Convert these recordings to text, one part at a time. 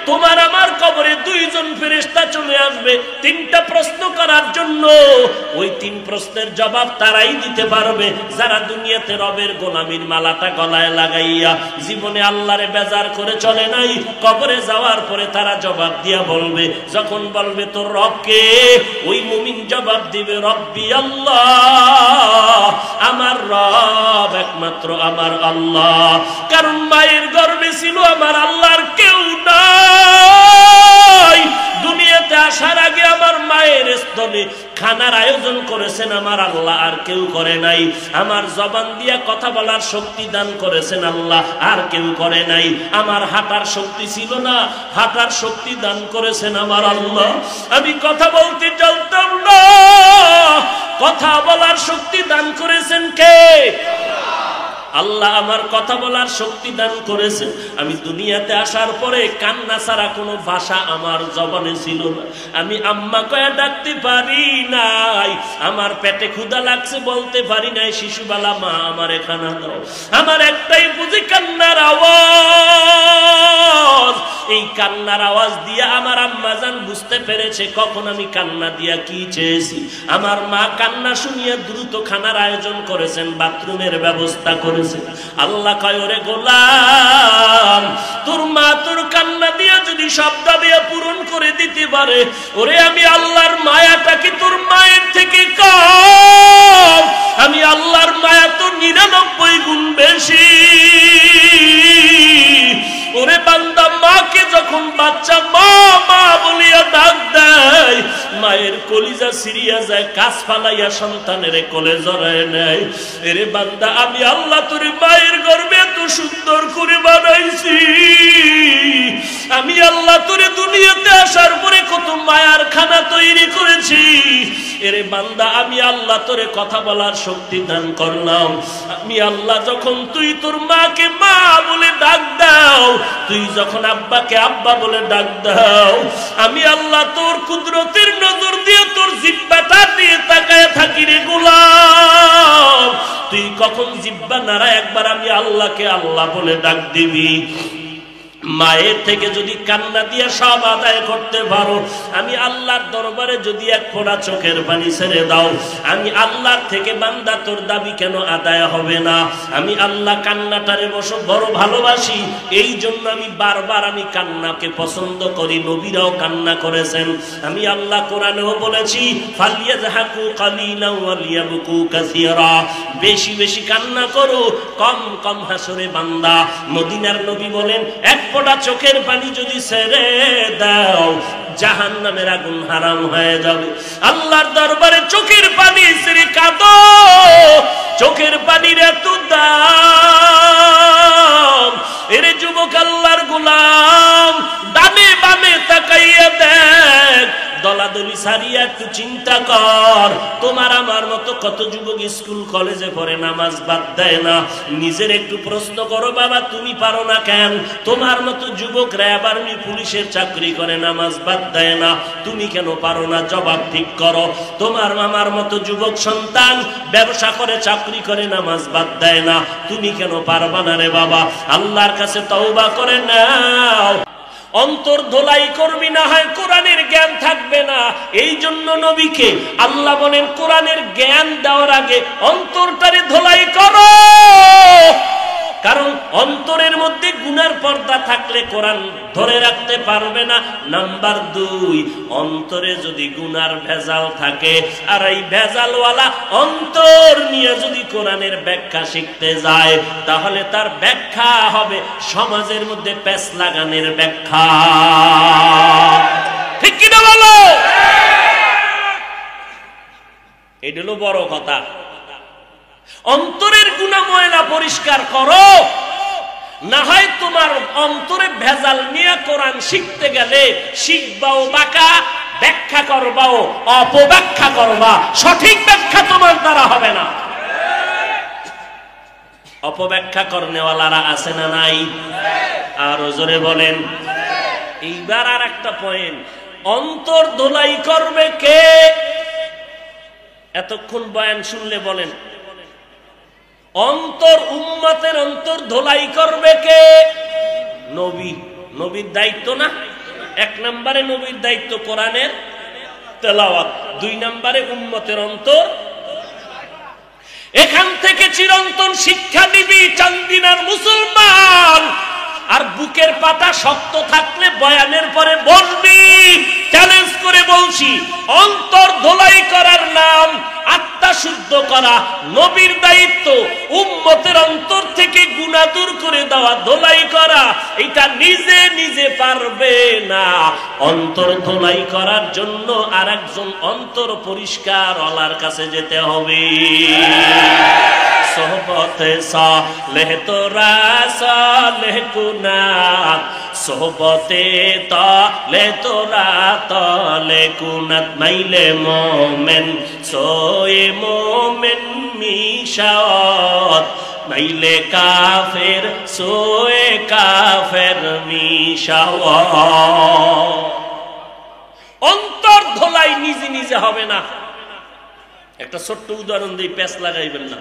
তোমার আমার কবরে দুইজন ফেরেশতা চলে আসবে তিনটা প্রশ্ন করার জন্য। ওই তিন প্রশ্নের জবাব তারাই দিতে পারবে যারা দুনিয়াতে রবের গোলামির মালাটা গলায় লাগাইয়া জীবনে আল্লাহরে বেজার করে চলে নাই। কবরে যাওয়ার পরে তারা জবাব দিয়া বলবে, যখন বলবে তোর রব কে, ওই মুমিন জবাব দিবে রব্বি আল্লাহ, আমার রব একমাত্র আমার আল্লাহ। কারণ মায়ের গর্ভে ছিল আমার আল্লাহর কেউ নাই। দুনিয়াতে আসার আগে আমার মায়ের স্তনে খানার আয়োজন করেছেন আমার আল্লাহ, আর কেউ করে নাই। আমার জবান দিয়া কথা বলার শক্তি দান করেছেন আল্লাহ, আর কেউ করে নাই। আমার হাঁটার শক্তি ছিল না, হাঁটার শক্তি দান করেছেন আমার আল্লাহ। আমি কথা বলতে জানতাম না, কথা বলার শক্তি দান করেছেন কে? আল্লাহ আমার কথা বলার শক্তি দান করেছে। আমি দুনিয়াতে আসার পরে কান্না ছাড়া কোনো ভাষা আমার জবানে ছিল না। আমি আম্মা কয়া ডাকতে পারি নাই, আমার পেটে ক্ষুধা লাগছে বলতে পারি নাই শিশুবেলা মা আমার খানা দাও। আমার একটাই বুঝি কান্নার আওয়াজ। এই কান্নার আওয়াজ দিয়ে আমার আম্মা জান বুঝতে পেরেছে কখন আমি কান্না দিয়া কি চেয়েছি। আমার মা কান্না শুনিয়ে দ্রুত খানার আয়োজন করেছেন, বাথরুমের ব্যবস্থা করেছেন। আল্লাহ কয় ওরে গোলাম, তোর মা তোর কান্না দিয়া যদি শব্দ দিয়া পূরণ করে দিতে পারে, ওরে আমি আল্লাহর মায়াটা কি তোর মায়ের থেকে কম? আমি আল্লাহর মায়া তো 99 গুণ বেশি। ওরে বান্দা, মাকে যখন বাচ্চা মা মা বলিয়া ডাক দেয়, মায়ের কলিজা সিরিয়া যায়, কাজ ফালাইয়া সন্তানের কোলে জড়ায় নেয়। এরে বান্দা, আমি আল্লাহ তোরে মায়ের গর্ভে এত সুন্দর করে বানাইছি। আমি আল্লাহ তোরে দুনিয়াতে আসার পরে কত মায়ার খানা তৈরি করেছি। এরে বান্দা, আমি আল্লাহ তোরে কথা বলার শক্তি দান করলাম। আমি আল্লাহ যখন তুই তোর মাকে মা বলে ডাক দাও, তুই যখন আব্বাকে আব্বা বলে ডাক দাও, আমি আল্লাহ তোর কুদরতের নজর দিয়ে তোর জিহ্বাটা দিয়ে তাকায় থাকি রে গোলাম। তুই কখন জিহ্বা নাড়া একবার আমি আল্লাহকে আল্লাহ বলে ডাক দিবি। মায়ের থেকে যদি কান্না দিয়ে সব আদায় করতে পারো, আমি আল্লাহর দরবারে যদি এক ফোঁটা চোখের পানি ছেড়ে দাও, আমি আল্লাহর থেকে বান্দা তোর দাবি কেন আদায় হবে না? আমি আল্লাহ কান্নাটারে বড় ভালোবাসি, এই জন্য আমি বারবার আমি কান্নাকে পছন্দ করি। নবীরাও কান্না করেছেন। আমি আল্লাহ কোরআনেও বলেছি, ফালিয়াযহাকু কালিলান ওয়া লিয়াবকু কাসীরা, বেশি বেশি কান্না করো, কম কম হাসরে বান্দা। মদিনার নবী বলেন, এক ফোঁটা চোখের পানি যদি ছেড়ে দাও, জাহান্নামের আগুন হারাম হয়ে যাবে। আল্লাহর দরবারে চোখের পানি ছেড়ে কাঁদো, চোখের পানির এত দাম। এর যুবক আল্লাহর গোলাম, ডানে বামে তাকাইয়া দেখ, দলাদলি সারিয়া একটু চিন্তা কর। তোমার আমার মতো কত যুবক স্কুল কলেজে পড়ে, নামাজ বাদ দেয় না। নিজের একটু প্রশ্ন করো, বাবা তুমি পারো না কেন? তোমার মতো যুবক র্যাব আর্মি পুলিশের চাকরি করে, নামাজ বাদ দেয় না, তুমি কেন পারো না? জবাব ঠিক করো। তোমার আমার মতো যুবক সন্তান ব্যবসা করে, চাকরি করে, নামাজ বাদ দেয় না, তুমি কেন পারবা না রে বাবা? আল্লাহর কাছে তওবা করে নাও। অন্তর ধোলাই করবি, না হয় কোরআনের জ্ঞান থাকবে না। এই জন্য নবীকে আল্লাহ বলেন, কোরআনের জ্ঞান দেওয়ার আগে অন্তরটারে ধোলাই করো। কারণ অন্তরের মধ্যে গুনার পর্দা থাকলে কোরআন ধরে রাখতে পারবে না। নাম্বার 2, অন্তরে যদি গুনার ভেজাল থাকে, আর এই ভেজালওয়ালা অন্তর নিয়ে যদি কোরআনের ব্যাখ্যা শিখতে যায়, তাহলে তার ব্যাখ্যা হবে সমাজের মধ্যে প্যাঁচ লাগানোর ব্যাখ্যা। ঠিক কিনা বলো? এটা হলো বড় কথা। অন্তরের গুনাহ ময়লা পরিষ্কার করো, না হয় তোমার অন্তরে ভেজাল নিয়ে কোরআন শিখতে গেলে শিখবাও বাঁকা, ব্যাখ্যা করবাও অপব্যাখ্যা করবা, সঠিক ব্যাখ্যা তোমার দ্বারা হবে না। অপব্যাখ্যা করনেওয়ালারা আছে না নাই? আর জোরে বলেন। এইবার আর একটা পয়েন্ট, অন্তর ধোলাই করবে কে? এতক্ষণ বয়ান শুনলে বলেন, অন্তর উম্মতের অন্তর ধোলাই করবে কে? নবী। নবীর দায়িত্ব না? 1 নম্বরে নবীর দায়িত্ব কোরআনের তেলাওয়াত, 2 নম্বরে উম্মতের অন্তর। এখান থেকে চিরন্তন শিক্ষা দিবি চান্দিনার মুসলমান। আর বুকের পাতা শক্ত থাকলে বয়ানের পরে বলবি, চ্যালেঞ্জ করে বলছি, অন্তর ধোলাই করার নাম আত্মা শুদ্ধ করা। নবীর দায়িত্ব উম্মতের অন্তর থেকে গুনাহ দূর করে দেওয়া, ধোলাই করা। এটা নিজে নিজে পারবে না। অন্তর ধোলাই করার জন্য আরেকজন অন্তর পরিষ্কার ওয়ালার কাছে যেতে হবে। সোহবতে সালেহ তোরা সালেহ কুনাত, সোহবতে তালে তোরা তালে কুনাত। মাইলে মোমেন সোয়ে মোমেন মিশাওয়াত, মাইলে কাফের সোয়ে কাফের মিশাওয়াত। অন্তর ধোলাই নিজে নিজে হবে না। একটা ছোট্ট উদাহরণ দিই, প্যাচ লাগাইবেন না।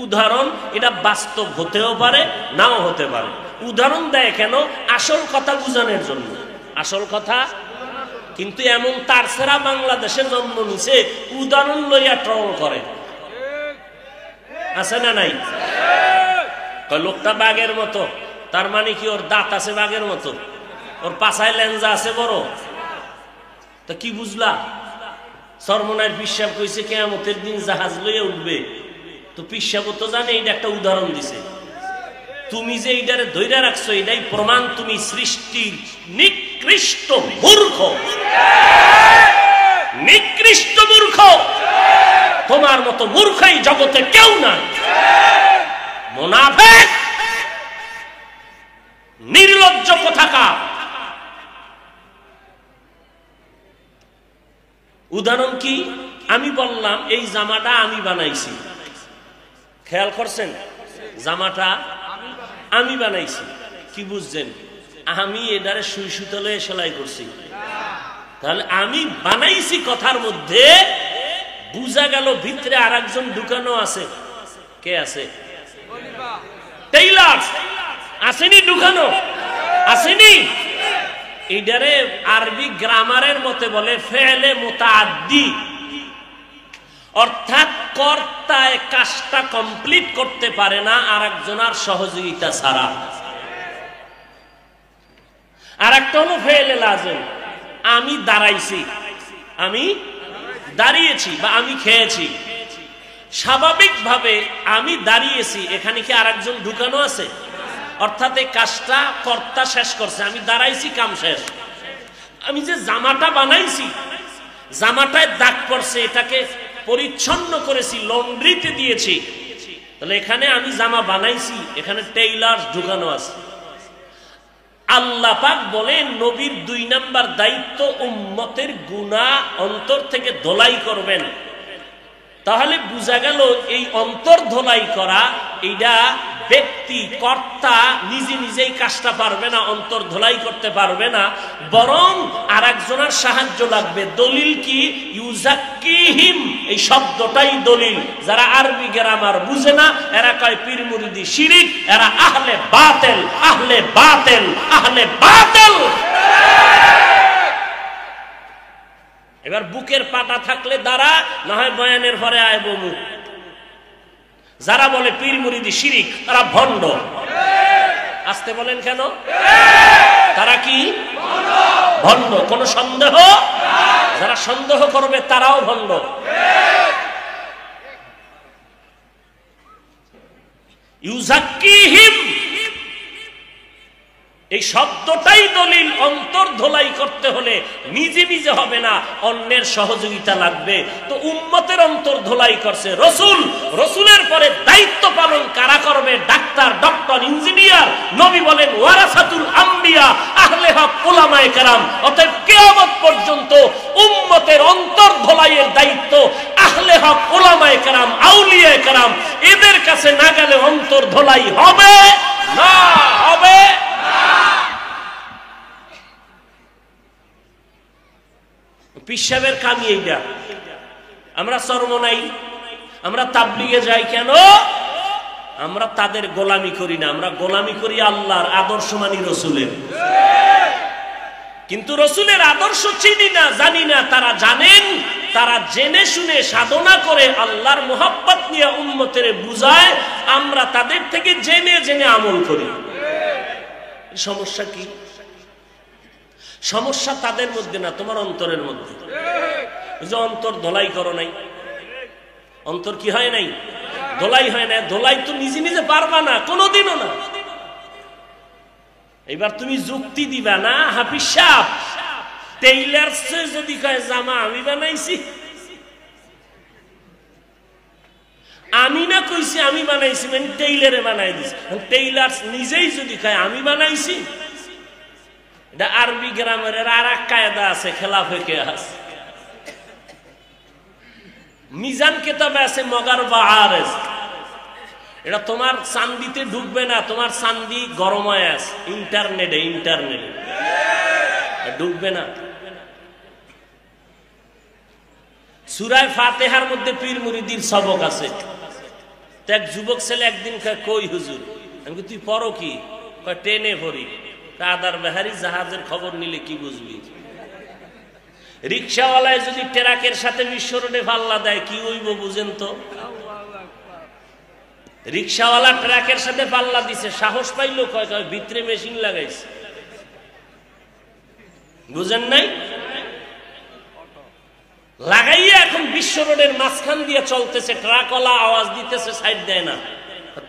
উদাহরণ এটা বাস্তব হতেও পারে, নাও হতে পারে। উদাহরণ দেয় কেন? আসল কথা বুঝানোর জন্য। আসল কথা কিন্তু এমন তার সেরা বাংলাদেশে জন্ম নিছে, উদাহরণ লইয়া ট্রল করে। আছে না নাই? লোকটা বাঘের মতো, তার মানে কি ওর দাঁত আছে বাঘের মতো, ওর পাছায় লেঞ্জা আছে বড়। তা কি বুঝলা? সরমনার পিসাব কইছে কিয়ামতের দিন জাহাজ লইয়া উঠবে। তো পিসাব তো জানে এইটা একটা উদাহরণ দিছে। তুমি যে এইটারে ধইরা রাখছো, এটাই প্রমাণ তুমি সৃষ্টির নিকৃষ্ট মূর্খ। নিকৃষ্ট মূর্খ। তোমার মতো মূর্খ এই জগতে কেউ নাই। মুনাফিক, নির্লজ্জ কোথাকার। উদাহরণ কি? আমি বললাম এই জামাটা আমি বানাইছি, খেয়াল করছেন? জামাটা আমি বানাইছি। কি বুঝছেন? আমি এটারে সুই সুতলে সেলাই করছি। তাহলে আমি বানাইছি কথার মধ্যে বুঝা গেল ভিতরে আরেকজন ঢুকানো আছে। কে আছে? টেইলার আসেনি? ঢুকানো আসেনি? এইটারে আরবি গ্রামারের মতে বলে ফেলে মুতাআদ্দি, অর্থাৎ কর্তায় কাজটা কমপ্লিট করতে পারে না আরেকজনের সহযোগিতা ছাড়া। আর একটা হলো ফেলে লাজিম, আমি দাঁড়াইছি, আমি দাঁড়িয়েছি বা আমি খেয়েছি। স্বাভাবিকভাবে আমি দাঁড়িয়েছি, এখানে কি আরেকজন ঢুকানো আছে? অর্থাৎ এই কাজটা কর্তা শেষ করছে, আমি দাঁড়াইছি, কাম শেষ। আমি যে জামাটা বানাইছি, জামাটায় দাগ পড়ছে, এটাকে পরিচ্ছন্ন করেছি, লন্ড্রিতে দিয়েছি। তাহলে এখানে আমি জামা বানাইছি, এখানে টেইলার ঢুকানো আছে। আল্লাহ পাক বলেন নবীর 2 নাম্বার দায়িত্ব উম্মতের গুনাহ অন্তর থেকে ধোলাই করবেন। তাহলে বোঝা গেল এই অন্তর ধোলাই করা, এইটা ব্যক্তি কর্তা নিজে নিজেই কাজটা পারবে না, অন্তর ধোলাই করতে পারবে না, বরং আরেকজনের সাহায্য লাগবে। দলিল কি? ইউজাক্কিহিম, এই শব্দটাই দলিল। যারা আরবি গ্রামার বুঝে না এরা কয় পীর মুরিদি শিরিক, এরা আহলে বাতিল, আহলে বাতিল, আহলে বাতিল। এবার বুকের পাটা থাকলে দাঁড়া, না হয় বয়ানের পরে আয় বমু। যারা বলে পীর মুরিদি শিরিক তারা ভণ্ড। আসতে বলেন কেন? তারা কি ভণ্ড? কোন সন্দেহ? যারা সন্দেহ করবে তারাও ভণ্ড। ইউজাক্কিহিম, এই শব্দটাই দলিল। অন্তর ধোলাই করতে হলে নিজে নিজে হবে না, অন্যের সহযোগিতা লাগবে। তো উম্মতের অন্তর ধোলাই করছে রসুল, রসুলের পরে দায়িত্ব পালন কারা করবে? Doctor, doctor, engineer. নবী বলেন ওয়ারাসাতুল আম্বিয়া, আহলে হক উলামায়ে কেরাম। অতএব কিয়ামত পর্যন্ত উম্মতের অন্তর ধোলাইয়ের দায়িত্ব আহলে হক উলামায়ে কেরাম, আউলিয়ায়ে কেরাম। এদের কাছে না গেলে অন্তর ধোলাই হবে না, হবে পিসাবের কামি এইটা। আমরা চরমনাই, আমরা তাবলিগে যাই কেন? আমরা তাদের গোলামি করি না, আমরা গোলামি করি আল্লাহর, আদর্শ মানি রসুলের। কিন্তু রসুলের আদর্শ চিনি না, জানি না। তারা জানেন, তারা জেনে শুনে সাধনা করে আল্লাহর মোহাব্বত নিয়ে উম্মতের বুঝায়, আমরা তাদের থেকে জেনে জেনে আমল করি। সমস্যা কি? সমস্যা তাদের মধ্যে না, তোমার অন্তরের মধ্যে। যে অন্তর ধোলাই করো নাই, অন্তর কি হয় নাই? ধোলাই হয় না। ধোলাই তো নিজে নিজে পারবা না, কোনোদিনও না। এবার তুমি যুক্তি দিবা না, হাফিজ সাহেব টেইলার যদি কয় জামা আমি বানাইছি, আমি না কইছি আমি বানাইছি, মানে টেইলারে বানাই দিছি। টেইলার নিজেই যদি কয় আমি বানাইছি, এটা আরবি গ্রামারের আর এক কায়দা আছে, খেলাফে কেয়াস। মিজান কিতাবে আছে মগার বা আরেজ। এটা তোমার চান্দিতে ঢুকবে না, তোমার চান্দি গরম হয়ে আছে ইন্টারনেটে ঢুকবে না। সূরা ফাতিহার মধ্যে পীর মুরিদির সবক আছে। এক যুবক ছেলে একদিন কই হুজুর, আমি তুই পড়ো কি? ট্রেনে পড়ি। আদার বেহারি জাহাজের খবর নিলে কি বুঝবি? রিক্সাওয়ালায় যদি ট্রাকের সাথে বিশ্ব রোডে পাল্লা দেয় কি হইব বুঝেন তো? রিক্সাওয়ালা ট্রাকের সাথে পাল্লা দিছে, সাহস পাইলো কয় কয় ভিতরে মেশিন লাগাইছে। বুঝেন নাই? লাগাইয়া এখন বিশ্ব রোডের মাঝখান দিয়ে চলতেছে, ট্রাকওয়ালা আওয়াজ দিতেছে, সাইড দেয় না।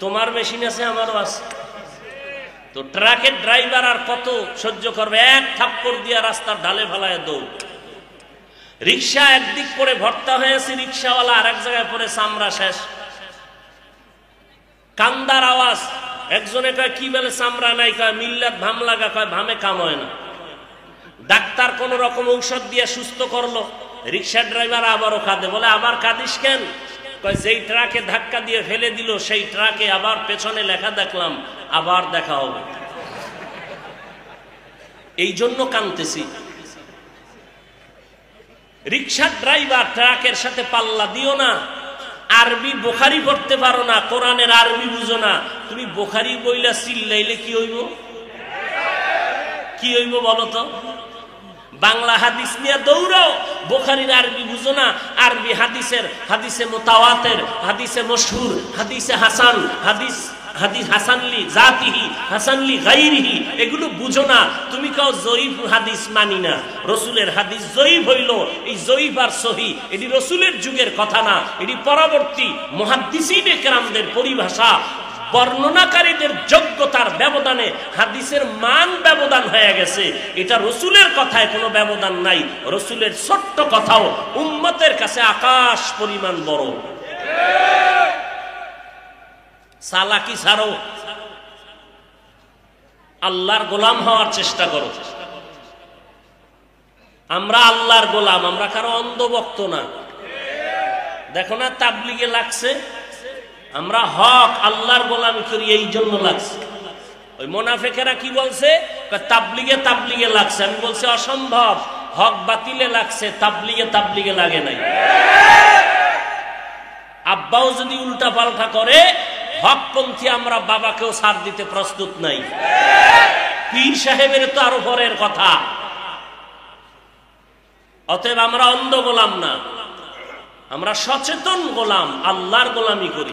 তোমার মেশিন আছে, আমারও আছে। তো ট্রাকের ড্রাইভার আর কত সহ্য করবে? এক থাপ্পড় দিয়া রাস্তার ঢালে ফেলায় দৌড়। রিক্সা একদিক করে ভর্তা হয়েছে, রিক্সাওয়ালা আর এক জায়গায় পরে চামড়া শেষ। কান্দার আওয়াজ। একজনে কয় কি বলে চামড়া নাই, কয় মিল্লাত ভাম লাগা, কয় ভামে কাম হয় না। ডাক্তার কোন রকম ঔষধ দিয়ে সুস্থ করলো, রিক্সা ড্রাইভার আবারও কাঁদে। বলে আবার কাঁদিস কেন? কয় যেই ট্রাকে ধাক্কা দিয়ে ফেলে দিল সেই ট্রাকে আবার পেছনে লেখা দেখলাম আবার দেখা হবে, এই জন্য কাঁদতেছি। রিক্সা ড্রাইভার ট্রাকের সাথে পাল্লা দিও না। আরবি বুখারী পড়তে পারো না, কোরআনের আরবি বুঝো না, তুমি বুখারী বইলা চিল্লাইলে কি হইব? কি হইব বলো তো? বাংলা হাদিস নিয়ে দৌড়াও, বুখারীর আরবি বুঝো না। আরবি হাদিসে মুতাওয়াতির, হাদিসে মশহুর, হাদিসে হাসান, হাদিস হাসানলি জাতিহি, হাসানলি গায়রিহি, এগুলো বুঝো না। তুমি কাও জয়ীফ হাদিস মানি না। রসুলের হাদিস জয়ীফ হইল, এই জয়ীফ আর সহি এটি রসুলের যুগের কথা না, এটি পরবর্তী মুহাদ্দিসিনে কেরামদের পরিভাষা। বর্ণনাকারীদের যোগ্যতার ব্যবধানে হাদিসের মান ব্যবধান হয়ে গেছে। এটা রসুলের কথায় কোনো ব্যবধান নাই। রসুলের ছোট্ট কথাও উম্মতের কাছে আকাশ পরিমাণ বড়। চালাকি ছাড়ো, আল্লাহর গোলাম হওয়ার চেষ্টা করো। আমরা আল্লাহর গোলাম, আমরা কারো অন্ধভক্ত না। দেখো না তাবলিগে লাগছে, আমরা হক আল্লাহর গোলামি করি, এই জন্য লাগছে। ওই মুনাফিকেরা কি বলছে? তাবলিগে লাগছে। আমি বলছি অসম্ভব, হক বাতিলে লাগছে, তাবলিগে লাগে নাই। আব্বাও যদি উল্টা পাল্টা করে, হকপন্থী আমরা বাবাকেও ছাড় দিতে প্রস্তুত নাই। পীর সাহেবের তো আরো পরের কথা। অতএব আমরা অন্ধ গোলাম না, আমরা সচেতন গোলাম, আল্লাহর গোলামি করি।